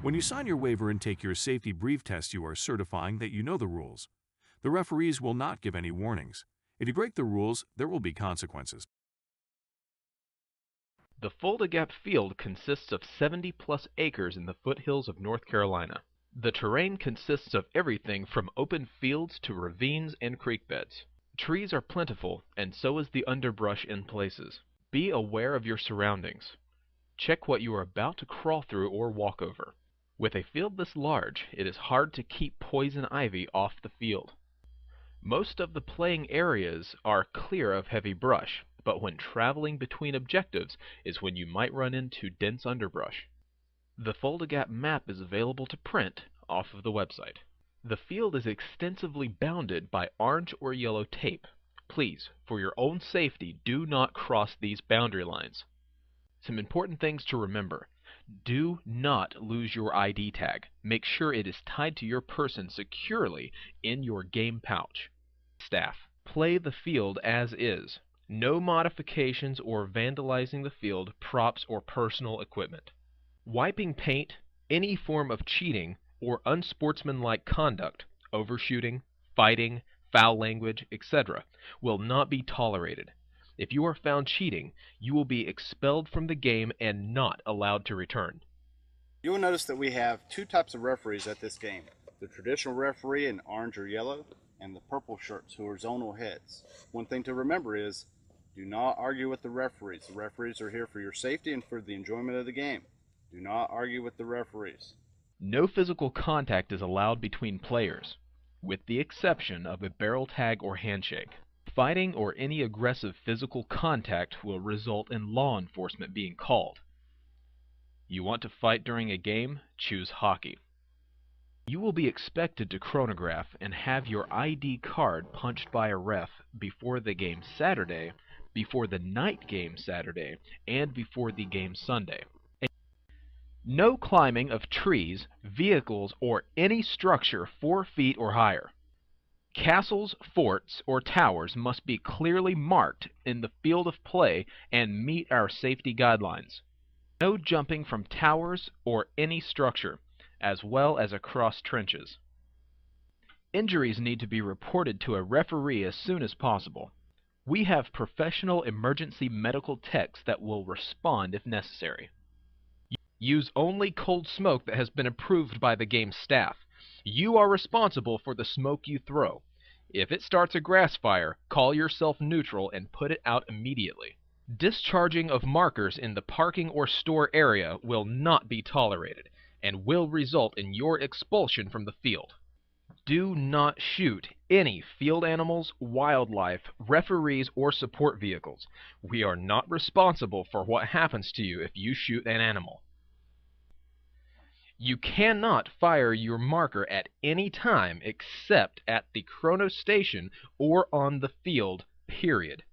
When you sign your waiver and take your safety brief test, you are certifying that you know the rules. The referees will not give any warnings. If you break the rules, there will be consequences. The Fulda Gap Field consists of 70-plus acres in the foothills of North Carolina. The terrain consists of everything from open fields to ravines and creek beds. Trees are plentiful, and so is the underbrush in places. Be aware of your surroundings. Check what you are about to crawl through or walk over. With a field this large, it is hard to keep poison ivy off the field. Most of the playing areas are clear of heavy brush, but when traveling between objectives is when you might run into dense underbrush. The Fulda Gap map is available to print off of the website. The field is extensively bounded by orange or yellow tape. Please, for your own safety, do not cross these boundary lines. Some important things to remember. Do not lose your ID tag. Make sure it is tied to your person securely in your game pouch. Staff, play the field as is. No modifications or vandalizing the field, props, or personal equipment. Wiping paint, any form of cheating, or unsportsmanlike conduct, overshooting, fighting, foul language, etc., will not be tolerated. If you are found cheating, you will be expelled from the game and not allowed to return. You will notice that we have two types of referees at this game. The traditional referee in orange or yellow, and the purple shirts who are zonal heads. One thing to remember is, do not argue with the referees. The referees are here for your safety and for the enjoyment of the game. Do not argue with the referees. No physical contact is allowed between players, with the exception of a barrel tag or handshake. Fighting or any aggressive physical contact will result in law enforcement being called. You want to fight during a game? Choose hockey. You will be expected to chronograph and have your ID card punched by a ref before the game Saturday, before the night game Saturday, and before the game Sunday. No climbing of trees, vehicles, or any structure 4 feet or higher. Castles, forts, or towers must be clearly marked in the field of play and meet our safety guidelines. No jumping from towers or any structure, as well as across trenches. Injuries need to be reported to a referee as soon as possible. We have professional emergency medical techs that will respond if necessary. Use only cold smoke that has been approved by the game staff. You are responsible for the smoke you throw. If it starts a grass fire, call yourself neutral and put it out immediately. Discharging of markers in the parking or store area will not be tolerated and will result in your expulsion from the field. Do not shoot any field animals, wildlife, referees, or support vehicles. We are not responsible for what happens to you if you shoot an animal. You cannot fire your marker at any time except at the chrono station or on the field, period.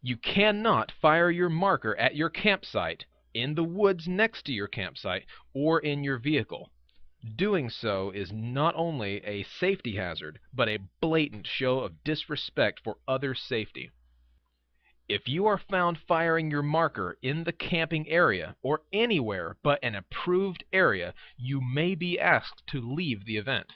You cannot fire your marker at your campsite, in the woods next to your campsite, or in your vehicle. Doing so is not only a safety hazard, but a blatant show of disrespect for others' safety. If you are found firing your marker in the camping area or anywhere but an approved area, you may be asked to leave the event.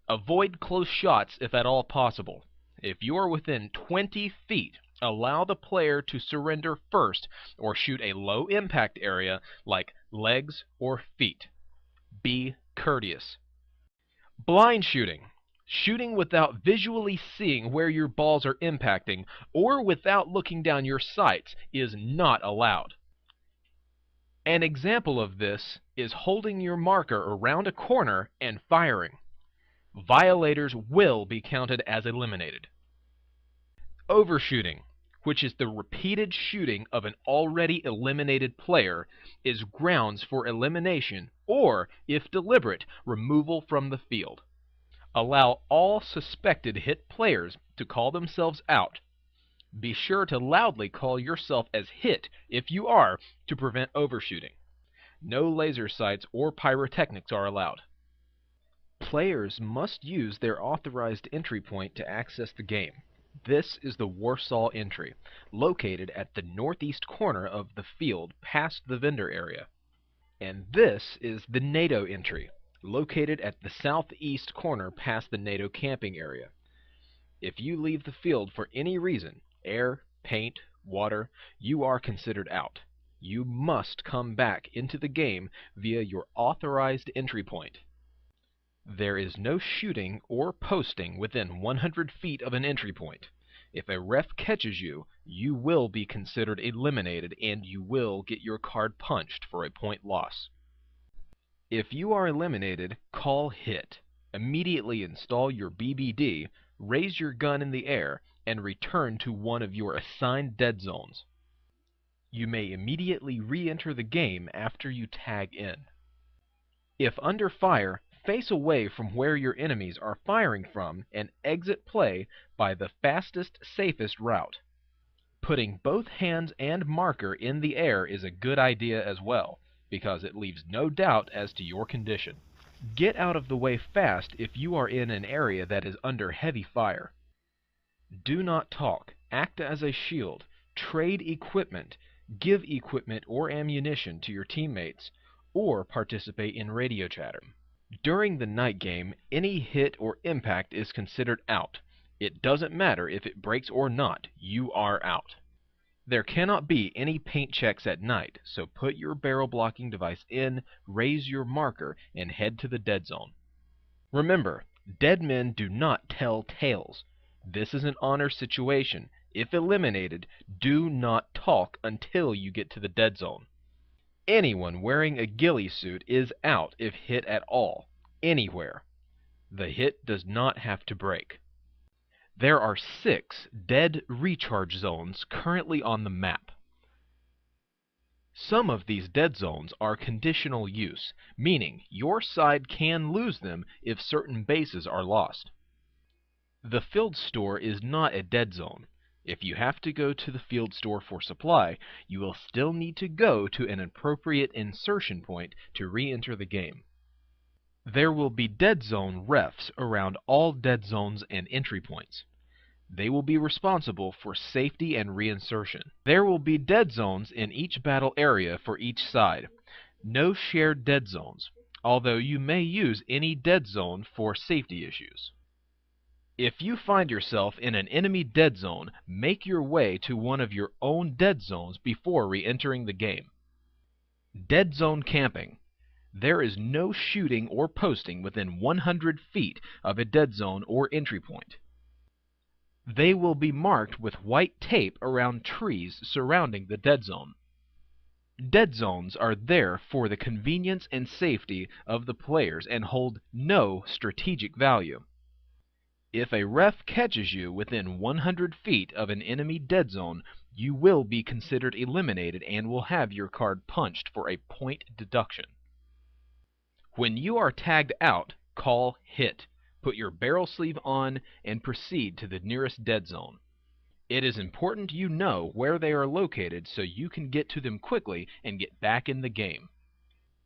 Avoid close shots if at all possible. If you are within 20 feet, allow the player to surrender first or shoot a low impact area like legs or feet. Be courteous. Blind shooting. Shooting without visually seeing where your balls are impacting or without looking down your sights is not allowed. An example of this is holding your marker around a corner and firing. Violators will be counted as eliminated. Overshooting, which is the repeated shooting of an already eliminated player, is grounds for elimination or, if deliberate, removal from the field. Allow all suspected hit players to call themselves out. Be sure to loudly call yourself as hit if you are to prevent overshooting. No laser sights or pyrotechnics are allowed. Players must use their authorized entry point to access the game. This is the Warsaw entry, located at the northeast corner of the field past the vendor area. And this is the NATO entry, located at the southeast corner past the NATO camping area. If you leave the field for any reason, air, paint, water, you are considered out. You must come back into the game via your authorized entry point. There is no shooting or posting within 100 feet of an entry point. If a ref catches you, you will be considered eliminated and you will get your card punched for a point loss. If you are eliminated, call hit. Immediately install your BBD, raise your gun in the air, and return to one of your assigned dead zones. You may immediately re-enter the game after you tag in. If under fire, face away from where your enemies are firing from and exit play by the fastest, safest route. Putting both hands and marker in the air is a good idea as well, because it leaves no doubt as to your condition. Get out of the way fast if you are in an area that is under heavy fire. Do not talk, act as a shield, trade equipment, give equipment or ammunition to your teammates, or participate in radio chatter. During the night game, any hit or impact is considered out. It doesn't matter if it breaks or not, you are out. There cannot be any paint checks at night, so put your barrel blocking device in, raise your marker, and head to the dead zone. Remember, dead men do not tell tales. This is an honor situation. If eliminated, do not talk until you get to the dead zone. Anyone wearing a ghillie suit is out if hit at all, anywhere. The hit does not have to break. There are 6 dead recharge zones currently on the map. Some of these dead zones are conditional use, meaning your side can lose them if certain bases are lost. The field store is not a dead zone. If you have to go to the field store for supply, you will still need to go to an appropriate insertion point to re-enter the game. There will be dead zone refs around all dead zones and entry points. They will be responsible for safety and reinsertion. There will be dead zones in each battle area for each side. No shared dead zones, although you may use any dead zone for safety issues. If you find yourself in an enemy dead zone, make your way to one of your own dead zones before re-entering the game. Dead zone camping. There is no shooting or posting within 100 feet of a dead zone or entry point. They will be marked with white tape around trees surrounding the dead zone. Dead zones are there for the convenience and safety of the players and hold no strategic value. If a ref catches you within 100 feet of an enemy dead zone, you will be considered eliminated and will have your card punched for a point deduction. When you are tagged out, call hit. Put your barrel sleeve on and proceed to the nearest dead zone. It is important you know where they are located so you can get to them quickly and get back in the game.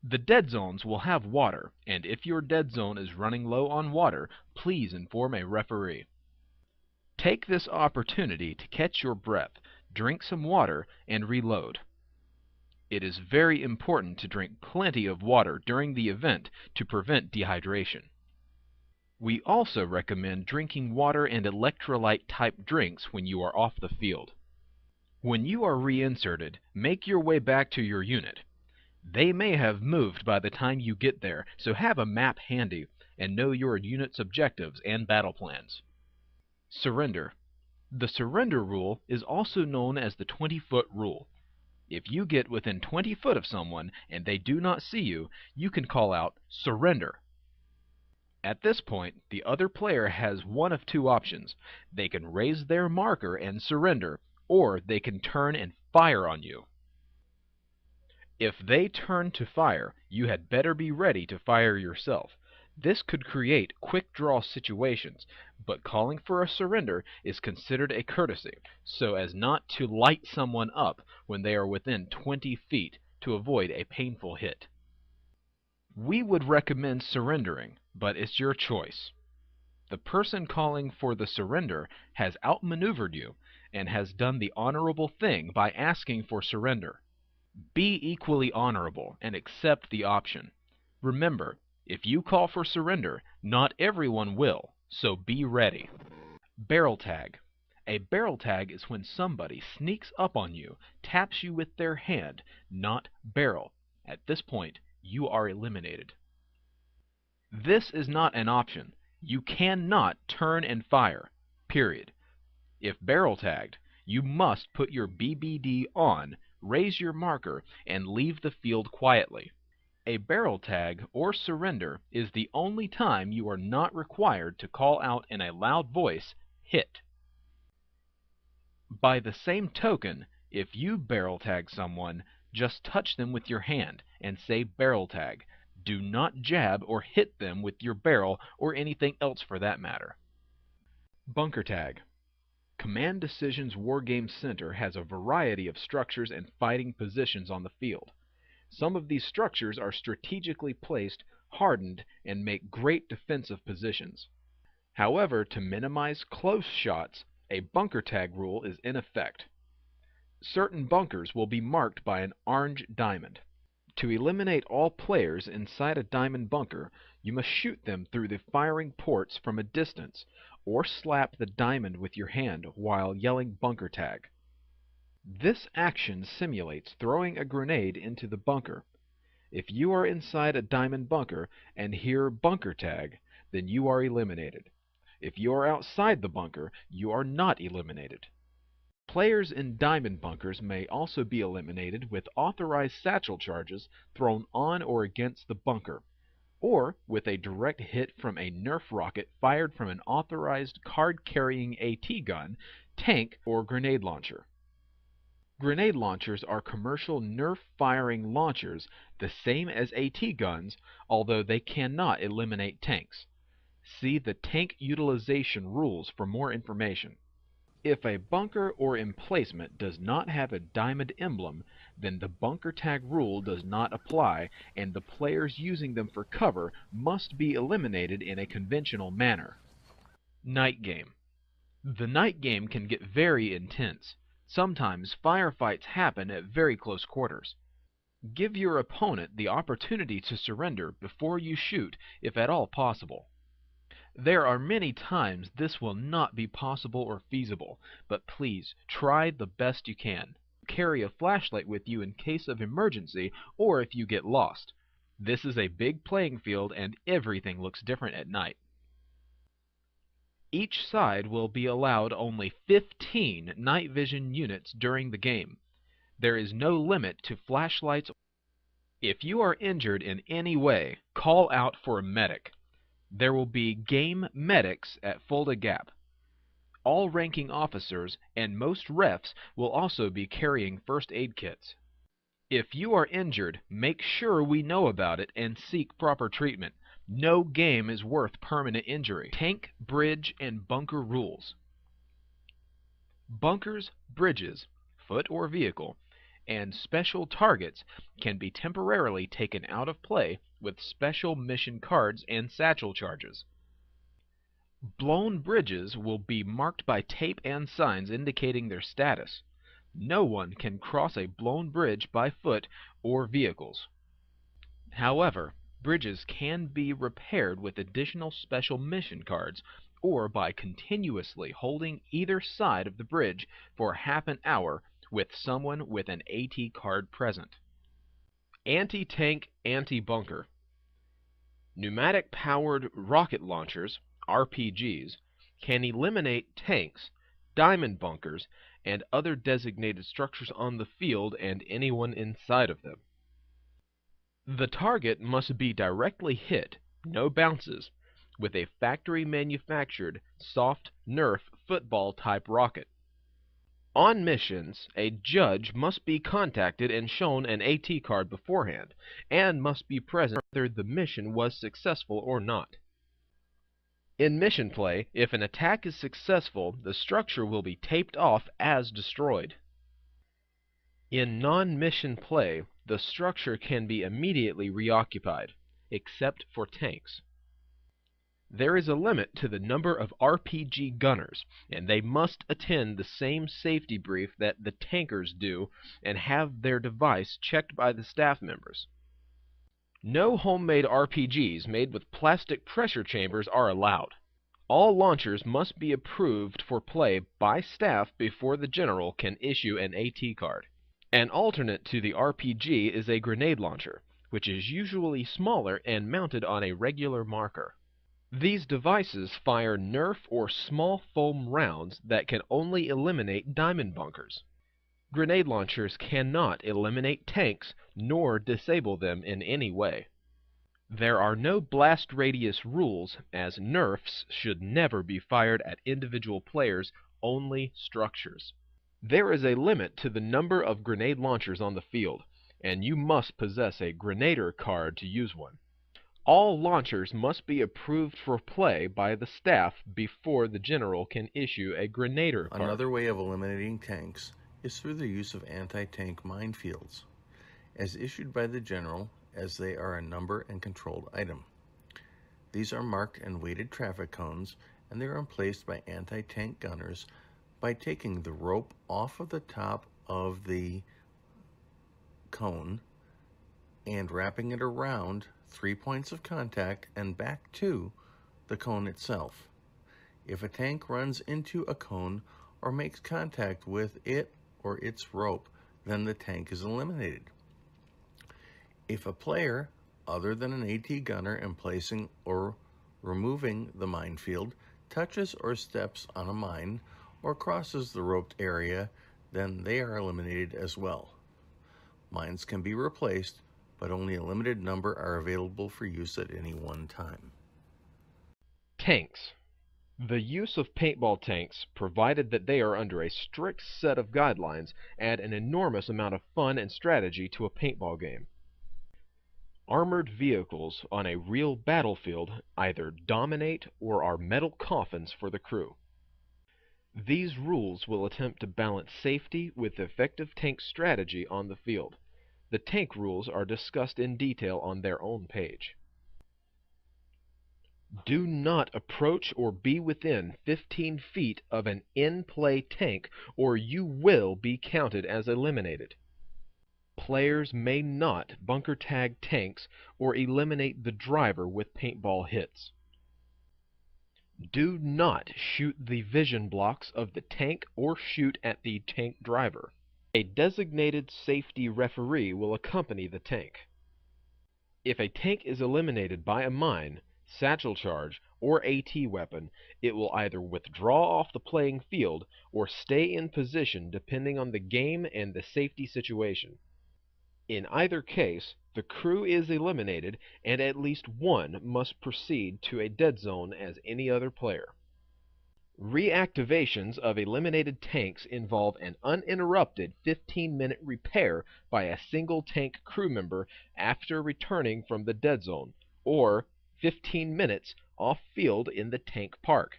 The dead zones will have water, and if your dead zone is running low on water, please inform a referee. Take this opportunity to catch your breath, drink some water, and reload. It is very important to drink plenty of water during the event to prevent dehydration. We also recommend drinking water and electrolyte-type drinks when you are off the field. When you are reinserted, make your way back to your unit. They may have moved by the time you get there, so have a map handy and know your unit's objectives and battle plans. Surrender. The surrender rule is also known as the 20-foot rule. If you get within 20 foot of someone and they do not see you, you can call out, "Surrender." At this point, the other player has one of 2 options. They can raise their marker and surrender, or they can turn and fire on you. If they turn to fire, you had better be ready to fire yourself. This could create quick draw situations, but calling for a surrender is considered a courtesy, so as not to light someone up when they are within 20 feet to avoid a painful hit. We would recommend surrendering, but it's your choice. The person calling for the surrender has outmaneuvered you and has done the honorable thing by asking for surrender. Be equally honorable and accept the option. Remember, if you call for surrender, not everyone will, so be ready. Barrel tag. A barrel tag is when somebody sneaks up on you, taps you with their hand, not barrel. At this point, you are eliminated. This is not an option. You cannot turn and fire, period. If barrel tagged, you must put your BBD on, raise your marker, and leave the field quietly. A barrel tag or surrender is the only time you are not required to call out in a loud voice, "Hit." By the same token, if you barrel tag someone, just touch them with your hand and say barrel tag. Do not jab or hit them with your barrel or anything else for that matter. Bunker tag. Command Decisions Wargame Center has a variety of structures and fighting positions on the field. Some of these structures are strategically placed, hardened, and make great defensive positions. However, to minimize close shots, a bunker tag rule is in effect. Certain bunkers will be marked by an orange diamond. To eliminate all players inside a diamond bunker, you must shoot them through the firing ports from a distance, or slap the diamond with your hand while yelling bunker tag. This action simulates throwing a grenade into the bunker. If you are inside a diamond bunker and hear bunker tag, then you are eliminated. If you are outside the bunker, you are not eliminated. Players in diamond bunkers may also be eliminated with authorized satchel charges thrown on or against the bunker, or with a direct hit from a Nerf rocket fired from an authorized card-carrying AT gun, tank, or grenade launcher. Grenade launchers are commercial Nerf-firing launchers, the same as AT guns, although they cannot eliminate tanks. See the tank utilization rules for more information. If a bunker or emplacement does not have a diamond emblem, then the bunker tag rule does not apply, and the players using them for cover must be eliminated in a conventional manner. Night game. The night game can get very intense. Sometimes firefights happen at very close quarters. Give your opponent the opportunity to surrender before you shoot, if at all possible. There are many times this will not be possible or feasible, but please try the best you can. Carry a flashlight with you in case of emergency or if you get lost. This is a big playing field and everything looks different at night. Each side will be allowed only 15 night vision units during the game. There is no limit to flashlights. If you are injured in any way, call out for a medic. There will be game medics at Fulda Gap. All ranking officers and most refs will also be carrying first aid kits. If you are injured, make sure we know about it and seek proper treatment. No game is worth permanent injury. Tank, bridge, and bunker rules. Bunkers, bridges, foot or vehicle, and special targets can be temporarily taken out of play with special mission cards and satchel charges. Blown bridges will be marked by tape and signs indicating their status. No one can cross a blown bridge by foot or vehicles. However, bridges can be repaired with additional special mission cards or by continuously holding either side of the bridge for half an hour with someone with an AT card present. Anti-tank, anti-bunker. Pneumatic-powered rocket launchers, RPGs, can eliminate tanks, diamond bunkers, and other designated structures on the field and anyone inside of them. The target must be directly hit, no bounces, with a factory-manufactured soft Nerf football-type rocket. On missions, a judge must be contacted and shown an AT card beforehand, and must be present whether the mission was successful or not. In mission play, if an attack is successful, the structure will be taped off as destroyed. In non-mission play, the structure can be immediately reoccupied, except for tanks. There is a limit to the number of RPG gunners, and they must attend the same safety brief that the tankers do and have their device checked by the staff members. No homemade RPGs made with plastic pressure chambers are allowed. All launchers must be approved for play by staff before the general can issue an AT card. An alternate to the RPG is a grenade launcher, which is usually smaller and mounted on a regular marker. These devices fire Nerf or small foam rounds that can only eliminate diamond bunkers. Grenade launchers cannot eliminate tanks nor disable them in any way. There are no blast radius rules, as Nerfs should never be fired at individual players, only structures. There is a limit to the number of grenade launchers on the field, and you must possess a Grenader card to use one. All launchers must be approved for play by the staff before the general can issue a Grenader card. Another way of eliminating tanks is through the use of anti-tank minefields, as issued by the general, as they are a number and controlled item. These are marked and weighted traffic cones, and they are emplaced by anti-tank gunners by taking the rope off of the top of the cone and wrapping it around 3 points of contact and back to the cone itself. If a tank runs into a cone or makes contact with it or its rope, then the tank is eliminated. If a player, other than an AT gunner emplacing or removing the minefield, touches or steps on a mine or crosses the roped area, then they are eliminated as well. Mines can be replaced, but only a limited number are available for use at any one time. Tanks. The use of paintball tanks, provided that they are under a strict set of guidelines, add an enormous amount of fun and strategy to a paintball game. Armored vehicles on a real battlefield either dominate or are metal coffins for the crew. These rules will attempt to balance safety with effective tank strategy on the field. The tank rules are discussed in detail on their own page. Do not approach or be within 15 feet of an in-play tank, or you will be counted as eliminated. Players may not bunker tag tanks or eliminate the driver with paintball hits. Do not shoot the vision blocks of the tank or shoot at the tank driver. A designated safety referee will accompany the tank. If a tank is eliminated by a mine, satchel charge, or AT weapon, it will either withdraw off the playing field or stay in position depending on the game and the safety situation. In either case, the crew is eliminated and at least one must proceed to a dead zone as any other player. Reactivations of eliminated tanks involve an uninterrupted 15-minute repair by a single tank crew member after returning from the dead zone, or 15 minutes off-field in the tank park.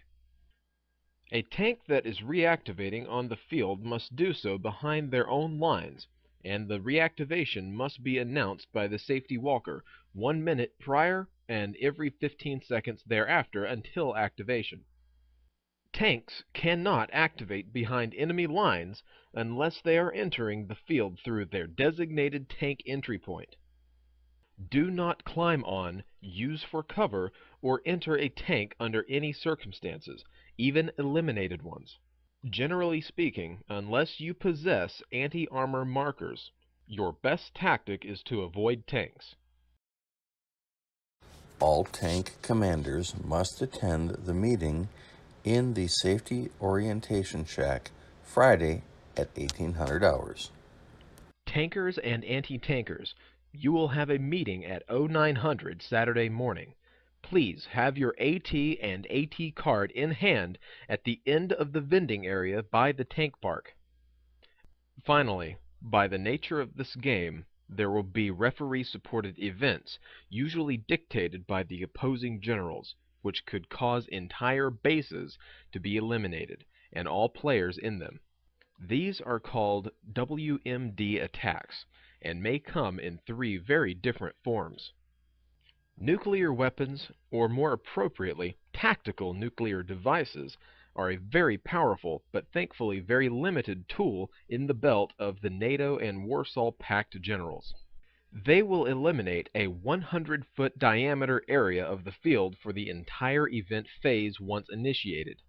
A tank that is reactivating on the field must do so behind their own lines, and the reactivation must be announced by the safety walker 1 minute prior and every 15 seconds thereafter until activation. Tanks cannot activate behind enemy lines unless they are entering the field through their designated tank entry point. Do not climb on, use for cover, or enter a tank under any circumstances, even eliminated ones. Generally speaking, unless you possess anti-armor markers, your best tactic is to avoid tanks. All tank commanders must attend the meeting in the Safety Orientation Shack Friday at 1800 hours. Tankers and anti-tankers, you will have a meeting at 0900 Saturday morning. Please have your AT and AT card in hand at the end of the vending area by the tank park. Finally, by the nature of this game, there will be referee-supported events, usually dictated by the opposing generals, which could cause entire bases to be eliminated, and all players in them. These are called WMD attacks, and may come in 3 very different forms. Nuclear weapons, or more appropriately, tactical nuclear devices, are a very powerful but thankfully very limited tool in the belt of the NATO and Warsaw Pact generals. They will eliminate a 100-foot diameter area of the field for the entire event phase once initiated.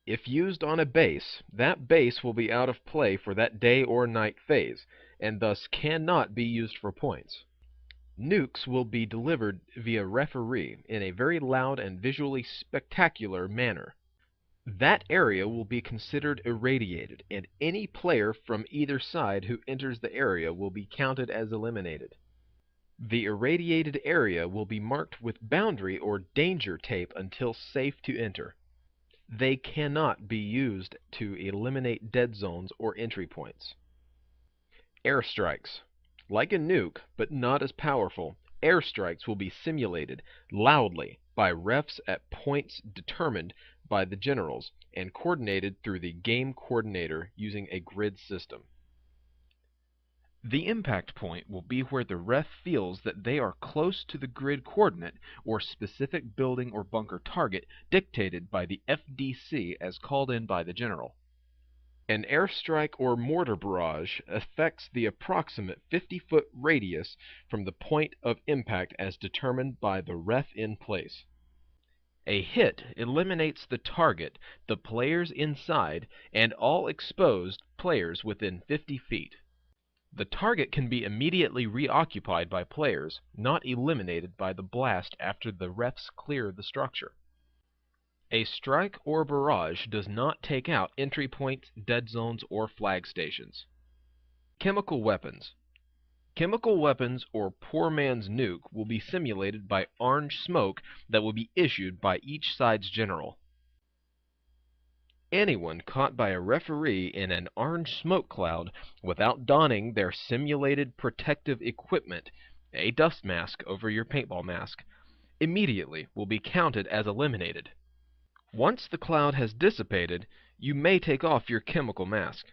If used on a base, that base will be out of play for that day or night phase, and thus cannot be used for points. Nukes will be delivered via referee in a very loud and visually spectacular manner. That area will be considered irradiated, and any player from either side who enters the area will be counted as eliminated. The irradiated area will be marked with boundary or danger tape until safe to enter. They cannot be used to eliminate dead zones or entry points. Airstrikes. Like a nuke, but not as powerful, airstrikes will be simulated loudly by refs at points determined by the generals and coordinated through the game coordinator using a grid system. The impact point will be where the ref feels that they are close to the grid coordinate or specific building or bunker target dictated by the FDC as called in by the general. An airstrike or mortar barrage affects the approximate 50-foot radius from the point of impact as determined by the ref in place. A hit eliminates the target, the players inside, and all exposed players within 50 feet. The target can be immediately reoccupied by players, not eliminated by the blast after the refs clear the structure. A strike or barrage does not take out entry points, dead zones, or flag stations. Chemical weapons. Chemical weapons or poor man's nuke will be simulated by orange smoke that will be issued by each side's general. Anyone caught by a referee in an orange smoke cloud without donning their simulated protective equipment, a dust mask over your paintball mask, immediately will be counted as eliminated. Once the cloud has dissipated, you may take off your chemical mask.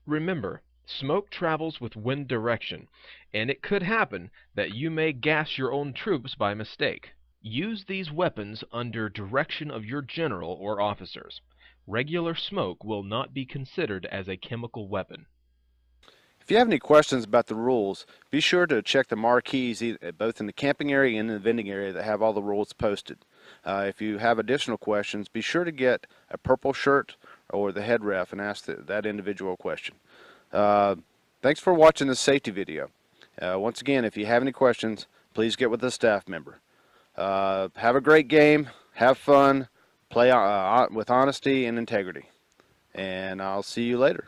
Remember, smoke travels with wind direction, and it could happen that you may gas your own troops by mistake. Use these weapons under direction of your general or officers. Regular smoke will not be considered as a chemical weapon. If you have any questions about the rules, be sure to check the marquees both in the camping area and in the vending area that have all the rules posted. If you have additional questions, be sure to get a purple shirt or the head ref and ask that individual question. Thanks for watching this safety video. Once again, if you have any questions, please get with a staff member. Have a great game, have fun, play with honesty and integrity, and I'll see you later.